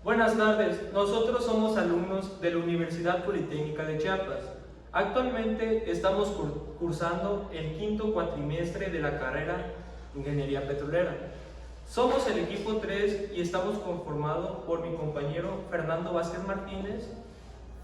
Buenas tardes, nosotros somos alumnos de la Universidad Politécnica de Chiapas. Actualmente estamos cursando el quinto cuatrimestre de la carrera Ingeniería Petrolera. Somos el equipo 3 y estamos conformados por mi compañero Fernando Vázquez Martínez,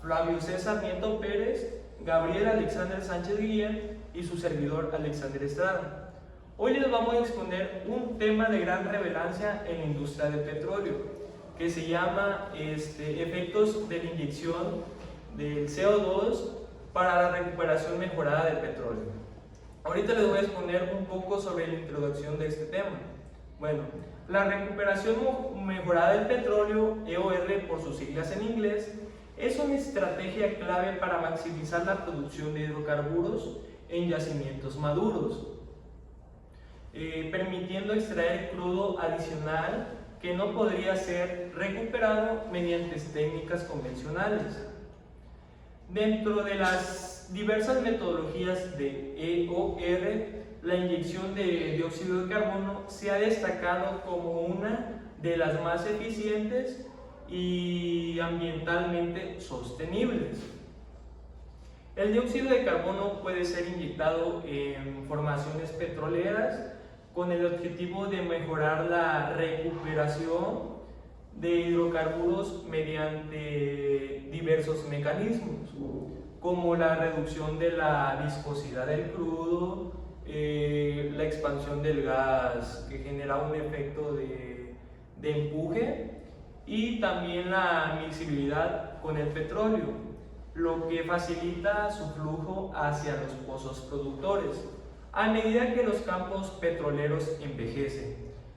Flavio César Nieto Pérez, Gabriel Alexander Sánchez Guillén y su servidor Alexander Estrada. Hoy les vamos a exponer un tema de gran relevancia en la industria del petróleo, que se llama efectos de la inyección del CO2 para la recuperación mejorada del petróleo. Ahorita les voy a exponer un poco sobre la introducción de este tema. Bueno, la recuperación mejorada del petróleo, EOR por sus siglas en inglés, es una estrategia clave para maximizar la producción de hidrocarburos en yacimientos maduros, permitiendo extraer crudo adicional que no podría ser recuperado mediante técnicas convencionales. Dentro de las diversas metodologías de EOR, la inyección de dióxido de carbono se ha destacado como una de las más eficientes y ambientalmente sostenibles. El dióxido de carbono puede ser inyectado en formaciones petroleras con el objetivo de mejorar la recuperación de hidrocarburos mediante diversos mecanismos, como la reducción de la viscosidad del crudo, la expansión del gas que genera un efecto de empuje, y también la miscibilidad con el petróleo, lo que facilita su flujo hacia los pozos productores. A medida que los campos petroleros envejecen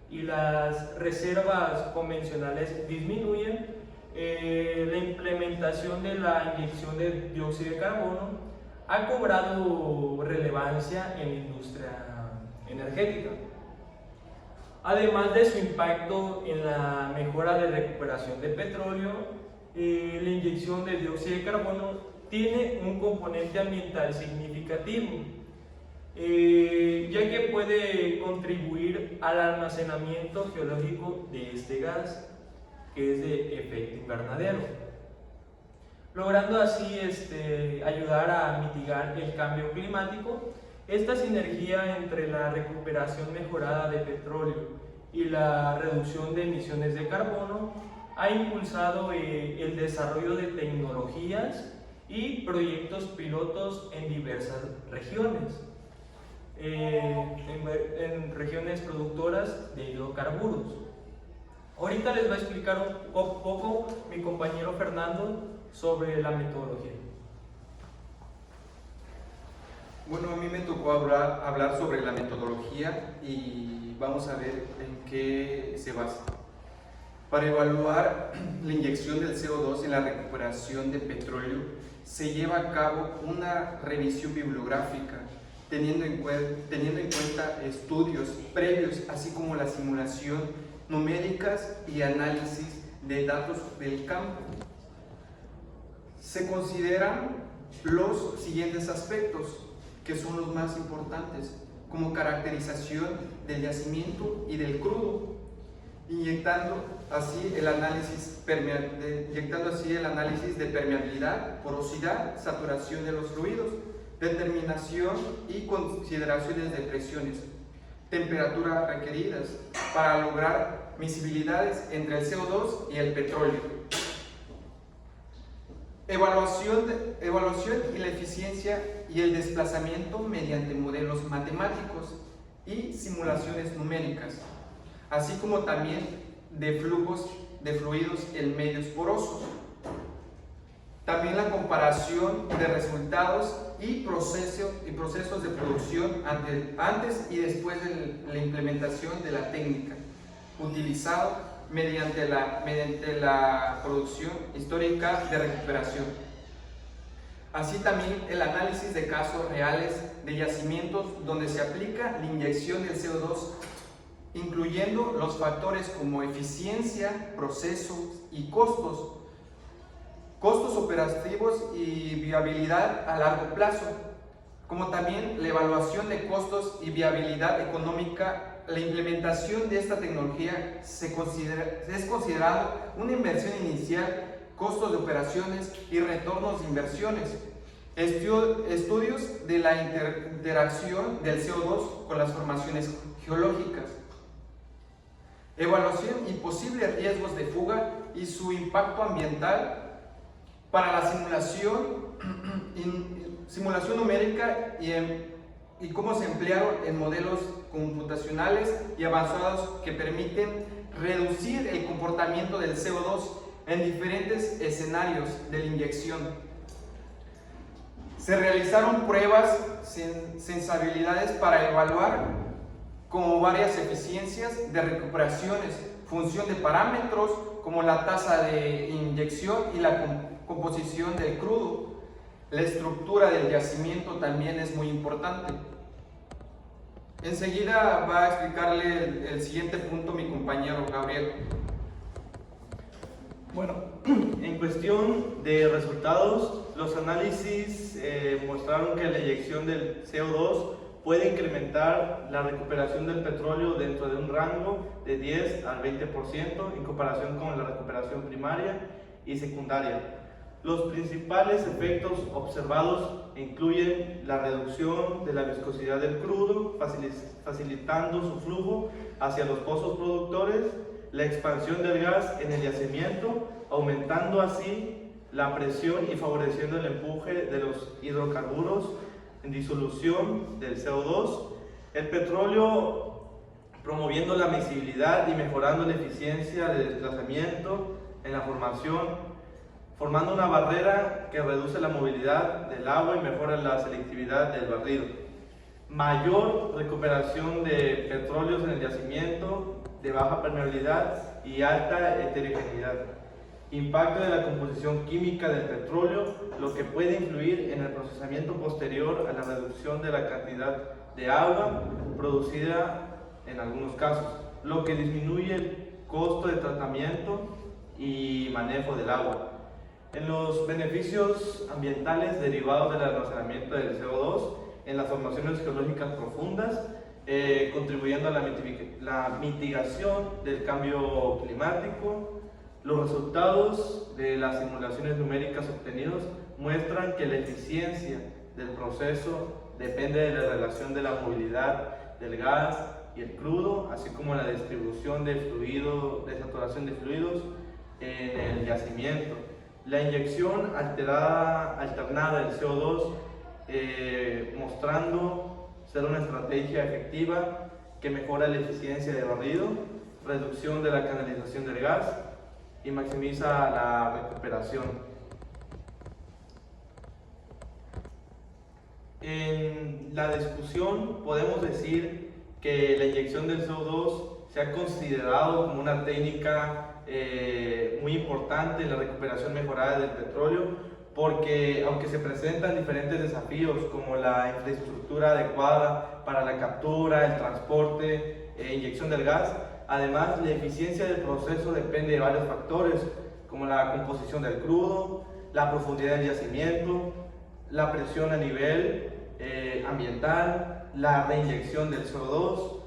y las reservas convencionales disminuyen, la implementación de la inyección de dióxido de carbono ha cobrado relevancia en la industria energética. Además de su impacto en la mejora de recuperación de petróleo, la inyección de dióxido de carbono tiene un componente ambiental significativo, ya que puede contribuir al almacenamiento geológico de este gas, que es de efecto invernadero, logrando así ayudar a mitigar el cambio climático. Esta sinergia entre la recuperación mejorada de petróleo y la reducción de emisiones de carbono ha impulsado el desarrollo de tecnologías y proyectos pilotos en diversas regiones, en regiones productoras de hidrocarburos. Ahorita les va a explicar un poco mi compañero Fernando sobre la metodología. Bueno, a mí me tocó hablar sobre la metodología y vamos a ver en qué se basa. Para evaluar la inyección del CO2 en la recuperación de petróleo, se lleva a cabo una revisión bibliográfica, teniendo en cuenta estudios previos, así como la simulación numéricas y análisis de datos del campo. Se consideran los siguientes aspectos, que son los más importantes, como caracterización del yacimiento y del crudo, inyectando así el análisis de permeabilidad, porosidad, saturación de los fluidos, determinación y consideraciones de presiones, temperaturas requeridas para lograr miscibilidades entre el CO2 y el petróleo. Evaluación y la eficiencia y el desplazamiento mediante modelos matemáticos y simulaciones numéricas, así como también de flujos de fluidos en medios porosos. También la comparación de resultados y procesos de producción antes y después de la implementación de la técnica utilizado mediante la producción histórica de recuperación. Así también el análisis de casos reales de yacimientos donde se aplica la inyección del CO2, incluyendo los factores como eficiencia, procesos y costos operativos y viabilidad a largo plazo, como también la evaluación de costos y viabilidad económica la implementación de esta tecnología es considerado una inversión inicial, costos de operaciones y retornos de inversiones. Estudios de la interacción del CO2 con las formaciones geológicas. Evaluación y posibles riesgos de fuga y su impacto ambiental para la simulación numérica y cómo se emplearon en modelos computacionales y avanzados que permiten reducir el comportamiento del CO2 en diferentes escenarios de la inyección. Se realizaron pruebas sensibilidades para evaluar como varias eficiencias de recuperaciones, función de parámetros como la tasa de inyección y la composición del crudo. La estructura del yacimiento también es muy importante. Enseguida va a explicarle el siguiente punto mi compañero Gabriel. Bueno, en cuestión de resultados, los análisis mostraron que la inyección del CO2 puede incrementar la recuperación del petróleo dentro de un rango de 10 al 20% en comparación con la recuperación primaria y secundaria. Los principales efectos observados incluyen la reducción de la viscosidad del crudo, facilitando su flujo hacia los pozos productores, la expansión del gas en el yacimiento, aumentando así la presión y favoreciendo el empuje de los hidrocarburos en disolución del CO2, el petróleo promoviendo la miscibilidad y mejorando la eficiencia de desplazamiento en la formación, formando una barrera que reduce la movilidad del agua y mejora la selectividad del barrido. Mayor recuperación de petróleos en el yacimiento de baja permeabilidad y alta heterogeneidad. Impacto de la composición química del petróleo, lo que puede influir en el procesamiento posterior a la reducción de la cantidad de agua producida en algunos casos, lo que disminuye el costo de tratamiento y manejo del agua. En los beneficios ambientales derivados del almacenamiento del CO2 en las formaciones geológicas profundas, contribuyendo a la mitigación del cambio climático. Los resultados de las simulaciones numéricas obtenidos muestran que la eficiencia del proceso depende de la relación de la movilidad del gas y el crudo, así como la distribución de saturación de fluidos en el yacimiento. La inyección alternada del CO2 mostrando ser una estrategia efectiva que mejora la eficiencia de barrido, reducción de la canalización del gas y maximiza la recuperación. En la discusión podemos decir que la inyección del CO2 se ha considerado como una técnica muy importante en la recuperación mejorada del petróleo, porque aunque se presentan diferentes desafíos como la infraestructura adecuada para la captura, el transporte e inyección del gas, además la eficiencia del proceso depende de varios factores como la composición del crudo, la profundidad del yacimiento, la presión a nivel ambiental, la reinyección del CO2,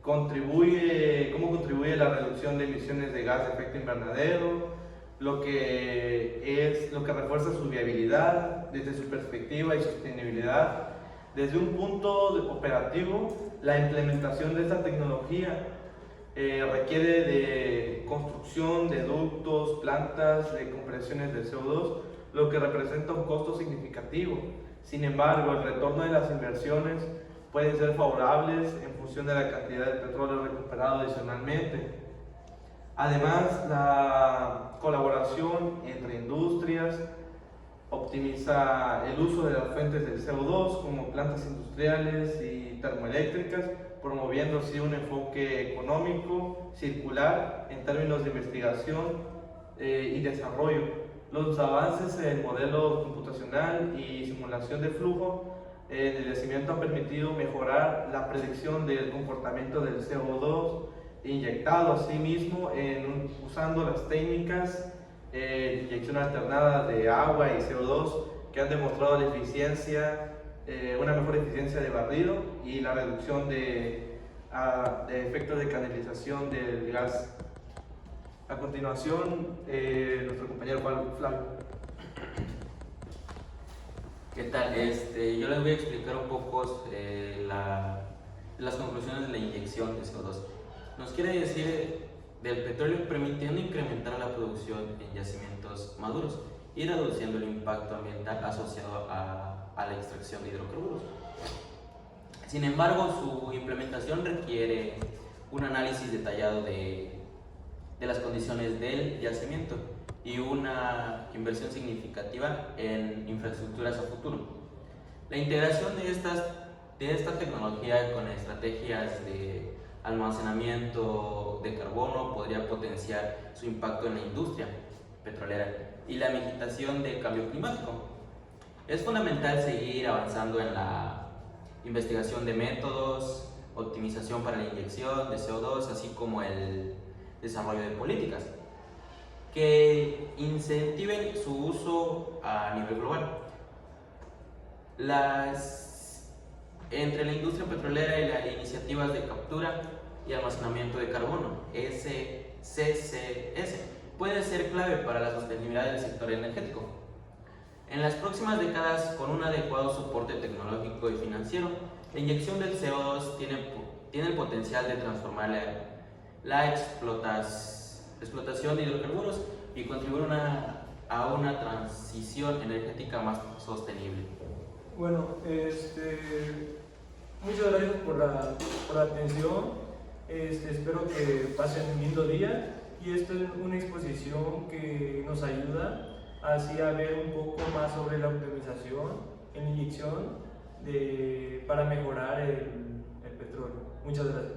cómo contribuye la reducción de emisiones de gas de efecto invernadero, lo que refuerza su viabilidad desde su perspectiva y sostenibilidad. Desde un punto operativo, la implementación de esta tecnología requiere de construcción de ductos, plantas de compresiones de CO2, lo que representa un costo significativo. Sin embargo, el retorno de las inversiones pueden ser favorables en función de la cantidad de petróleo recuperado adicionalmente. Además, la colaboración entre industrias optimiza el uso de las fuentes del CO2 como plantas industriales y termoeléctricas, promoviendo así un enfoque económico, circular en términos de investigación y desarrollo. Los avances en modelo computacional y simulación de flujo en el yacimiento han permitido mejorar la predicción del comportamiento del CO2 inyectado, asimismo usando las técnicas de inyección alternada de agua y CO2 que han demostrado la eficiencia, una mejor eficiencia de barrido y la reducción de de efectos de canalización del gas. A continuación, nuestro compañero Flavio. ¿Qué tal? Yo les voy a explicar un poco sobre las conclusiones de la inyección de CO2. Nos quiere decir del petróleo permitiendo incrementar la producción en yacimientos maduros y reduciendo el impacto ambiental asociado a la extracción de hidrocarburos. Sin embargo, su implementación requiere un análisis detallado de las condiciones del yacimiento y una inversión significativa en infraestructuras a futuro. La integración de esta tecnología con estrategias de almacenamiento de carbono podría potenciar su impacto en la industria petrolera y la mitigación del cambio climático. Es fundamental seguir avanzando en la investigación de métodos, optimización para la inyección de CO2, así como el desarrollo de políticas que incentiven su uso a nivel global. Entre la industria petrolera y las iniciativas de captura y almacenamiento de carbono, SCCS, puede ser clave para la sostenibilidad del sector energético. En las próximas décadas, con un adecuado soporte tecnológico y financiero, la inyección del CO2 tiene el potencial de transformar la explotación de hidrocarburos y contribuir a una transición energética más sostenible. Bueno, muchas gracias por la atención. Espero que pasen un lindo día, y esta es una exposición que nos ayuda así a ver un poco más sobre la optimización en la inyección para mejorar el petróleo. Muchas gracias.